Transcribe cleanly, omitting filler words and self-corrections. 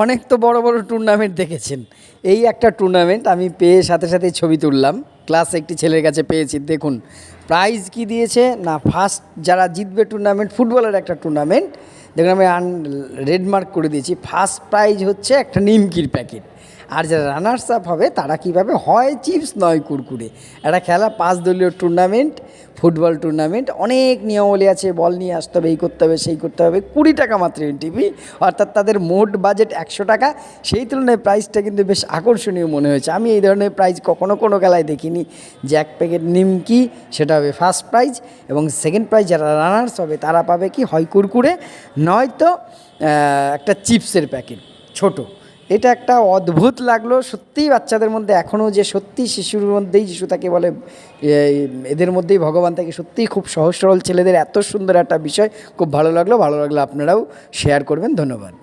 অনেক তো বড় বড় টুর্নামেন্ট দেখেছেন, এই একটা টুর্নামেন্ট আমি পেয়ে সাথে সাথে ছবি তুললাম, ক্লাস একটি ছেলের কাছে পেয়েছি। দেখুন প্রাইজ কি দিয়েছে না, ফার্স্ট যারা জিতবে টুর্নামেন্ট, ফুটবলের একটা টুর্নামেন্ট, দেখুন আমি রেড মার্ক করে দিয়েছি। ফার্স্ট প্রাইজ হচ্ছে একটা নিমকির প্যাকেট, আর যারা রানার্স আপ হবে তারা কীভাবে হয় চিপস নয় কুরকুরে। একটা খেলা 5 দলীয় টুর্নামেন্ট, ফুটবল টুর্নামেন্ট, অনেক নিয়মাবলী আছে, বল নিয়ে আসতে হবে, এই করতে হবে সেই করতে হবে। 20 টাকা মাত্র এন্ট্রি ফি, অর্থাৎ তাদের মোট বাজেট 100 টাকা। সেই তুলনায় প্রাইসটা কিন্তু বেশ আকর্ষণীয় মনে হয়েছে। আমি এই ধরনের প্রাইজ কখনো কোনো খেলায় দেখিনি, যে এক প্যাকেট নিমকি সেটা হবে ফার্স্ট প্রাইজ, এবং সেকেন্ড প্রাইজ যারা রানার্স হবে তারা পাবে কি হয় কুরকুরে, নয়তো একটা চিপসের প্যাকেট ছোট। এটা একটা অদ্ভুত লাগলো সত্যিই, বাচ্চাদের মধ্যে এখনও যে সত্যি শিশুর মধ্যেই যিশু তাকে বলে, এদের মধ্যেই ভগবান থাকে, সত্যিই খুব সহজ সরল ছেলেদের এত সুন্দর একটা বিষয়, খুব ভালো লাগলো। আপনারাও শেয়ার করবেন। ধন্যবাদ।